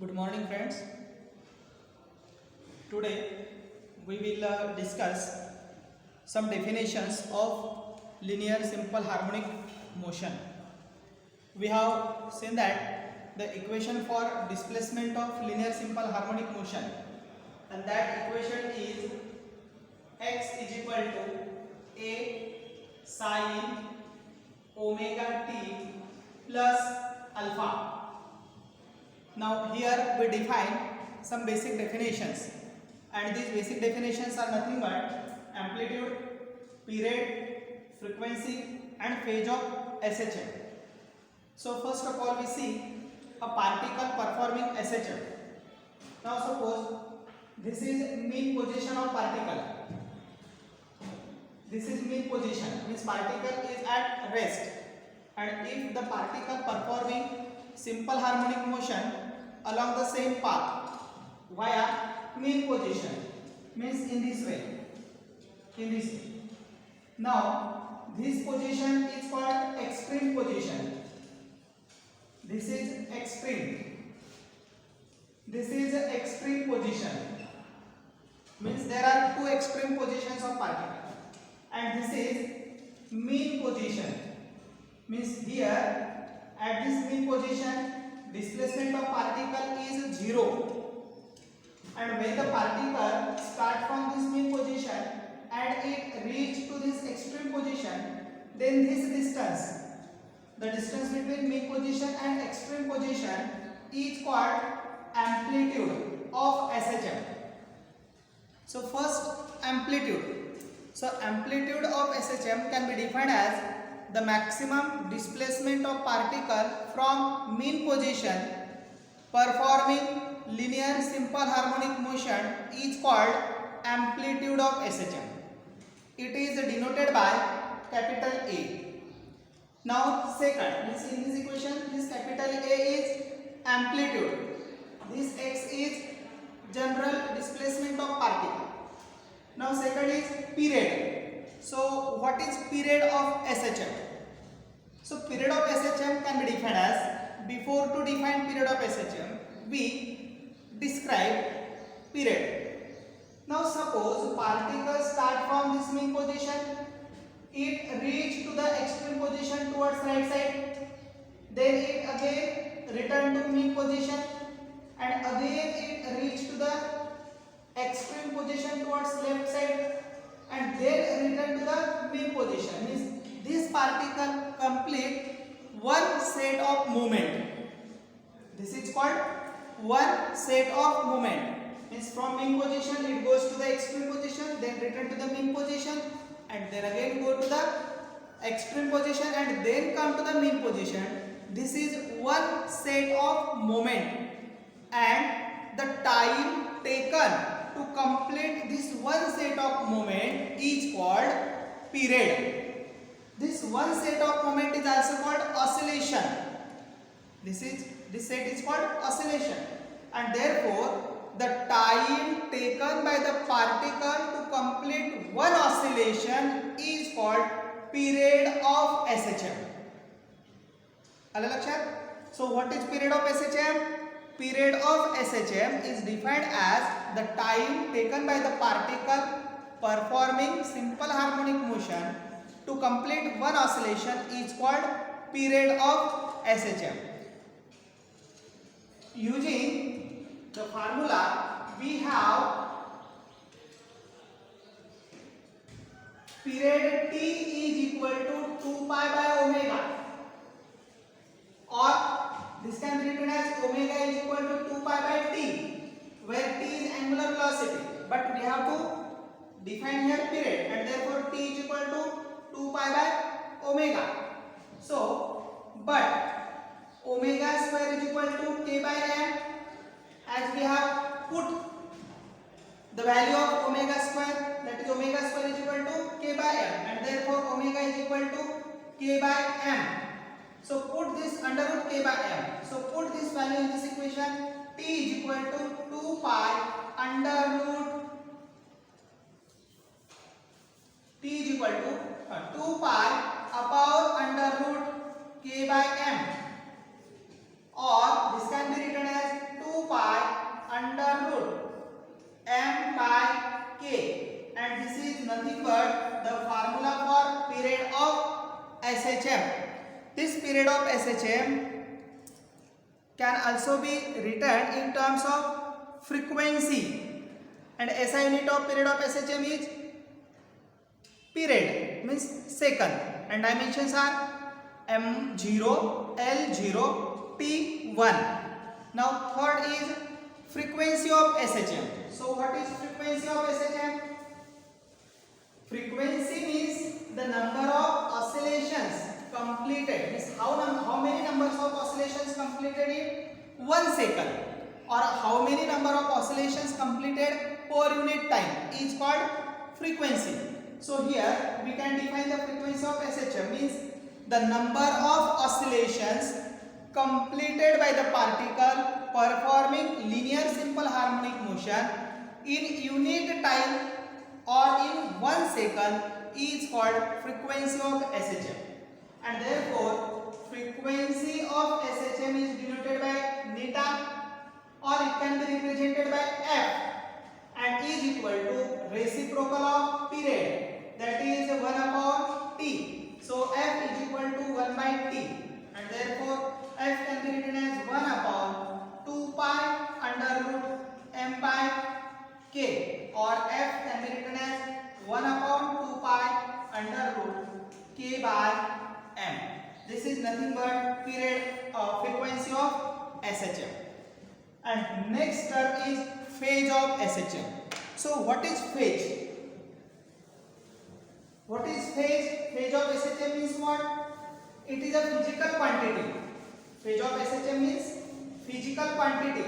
Good morning, friends. Today we will discuss some definitions of linear simple harmonic motion. We have seen that the equation for displacement of linear simple harmonic motion, and that equation is x is equal to a sin omega t plus alpha. Now here we define some basic definitions, and these basic definitions are nothing but amplitude, period, frequency and phase of SHM. So first of all we see a particle performing SHM. Now suppose this is mean position of particle. This is mean position, means particle is at rest, and if the particle performing simple harmonic motion along the same path via mean position, means in this way, Now this position is called extreme position. This is extreme. This is extreme position. Means there are two extreme positions of particle, and this is mean position. Means here at this mean position, displacement of particle is 0, and when the particle start from this mean position and it reach to this extreme position, then this distance, the distance between mean position and extreme position, is called amplitude of SHM. So first, amplitude. So amplitude of SHM can be defined as the maximum displacement of particle from mean position performing linear simple harmonic motion is called amplitude of SHM. It is denoted by capital A. Now second, means in this equation, this capital A is amplitude. This x is general displacement of particle. Now second is period. So what is period of SHM? So period of SHM can be defined as, before to define period of SHM, we describe period. Now suppose particles start from this mean position, it reach to the extreme position towards right side, then it again return to mean position, and again it reach to the extreme position towards left side, and then return to the mean position. Means this particle complete one set of movement. This is called one set of movement. Means from mean position it goes to the extreme position, then return to the mean position, and then again go to the extreme position and then come to the mean position. This is one set of movement, and the time taken to complete this one set of movement is called period. This one set of movement is also called oscillation. This set is called oscillation, and therefore the time taken by the particle to complete one oscillation is called period of SHM. आलं लक्षात? So what is period of SHM? Period of SHM is defined as the time taken by the particle performing simple harmonic motion to complete one oscillation is called period of SHM. Using the formula, we have period T is equal to 2 pi by omega, or this can be written as omega is equal to 2 pi by t, where t is angular velocity, but we have to define here period, and therefore t is equal to 2 pi by omega. So, but omega square is equal to k by m, as we have put the value of omega square, that is omega square is equal to k by m, and therefore omega is equal to k by m. So put this under root k by m. So put this value in this equation. T is equal to 2 pi under root T is equal to 2 pi upon under root k by m, or this can be written as 2 pi SHM. This period of SHM can also be written in terms of frequency, and SI unit of period of SHM is period, means second, and dimensions are M0, L0, T1. Now third is frequency of SHM. So what is frequency of SHM? Frequency means the number of oscillations completed, means how many numbers of oscillations completed in 1 second, or how many number of oscillations completed per unit time is called frequency. So here we can define the frequency of SHM means the number of oscillations completed by the particle performing linear simple harmonic motion in unit time or in 1 second is called frequency of SHM. And therefore frequency of SHM is denoted by neta, or it can be represented by F, and is equal to reciprocal of period, that is 1 upon T. So F is equal to 1 by T, and therefore F can be written as 1 upon 2 pi under root m by k, or F can be written as 1 upon 2 pi under root k by m. This is nothing but period frequency of SHM. And next term is phase of SHM. So what is phase? What is phase? Phase of SHM means what? It is a physical quantity. Phase of SHM means physical quantity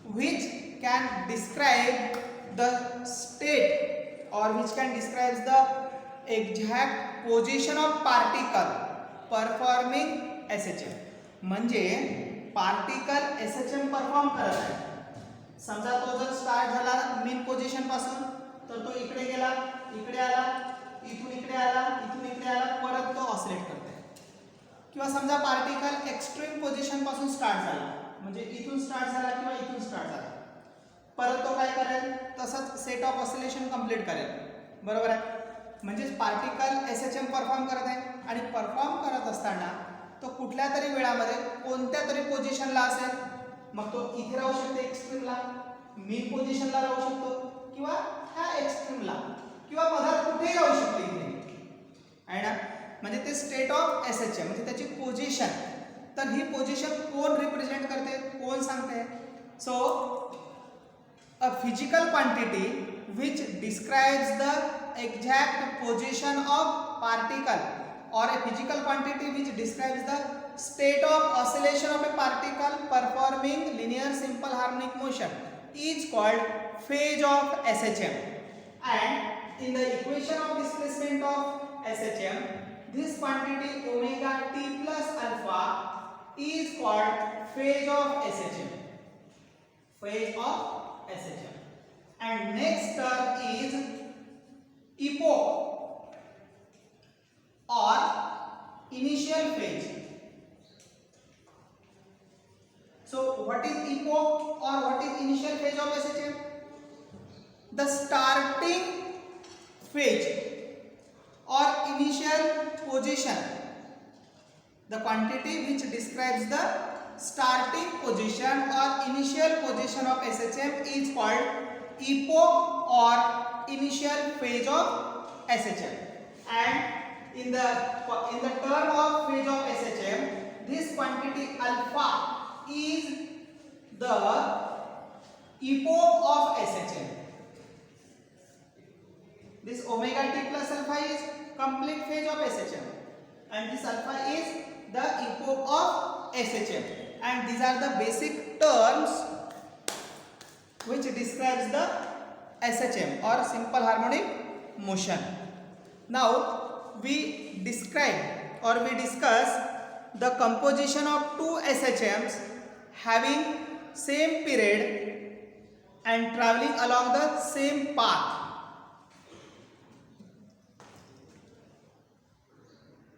which can describe the state, or which can describe the exact position of particle performing SHM. म्हणजे particle SHM perform करत आहे. समजा तो जर start झाला mean position पासून, तर तो इकडे गेला, इकडे आला, इथून इकडे आला, इथून इकडे आला, परत तो ऑसिलेट करते. किंवा समजा पार्टिकल एक्स्ट्रीम पोझिशन पासून स्टार्ट झाला, म्हणजे इथून स्टार्ट झाला किंवा इथून स्टार्ट झाला, परत तो काय करेल, तसंच सेट ऑफ ऑसिलेशन कंप्लीट करेल. बरोबर आहे. म्हणजे पार्टिकल SHM परफॉर्म करत आहे, आणि परफॉर्म करत असताना तो कुठल्या तरी वेळामध्ये कोणत्या तरी पोझिशनला असेल. मग तो इथे राहू शकतो एक्स्ट्रीमला, मीन पोझिशनला राहू शकतो, किंवा ह्या एक्स्ट्रीमला, किंवा मधात कुठेही राहू शकतो इथे, आहे ना. म्हणजे ते स्टेट ऑफ SHM म्हणजे त्याची पोझिशन. तर ही पोझिशन कोण रिप्रेझेंट करते, कोण सांगते? सो a physical quantity which describes the exact position of particle, or a physical quantity which describes the state of oscillation of a particle performing linear simple harmonic motion is called phase of SHM. And in the equation of displacement of SHM, this quantity omega t plus alpha is called phase of SHM. Phase of SHM. And next term is epoch or initial phase. So what is epoch or what is initial phase of SHM? The starting phase or initial position, the quantity which describes the starting position or initial position of SHM is called epoch or initial phase of SHM. And in the term of phase of SHM, this quantity alpha is the epoch of SHM. This omega t plus alpha is complete phase of SHM, and this alpha is the epoch of SHM. And these are the basic terms which describes the SHM or simple harmonic motion. Now we describe or we discuss the composition of two SHMs having same period and traveling along the same path.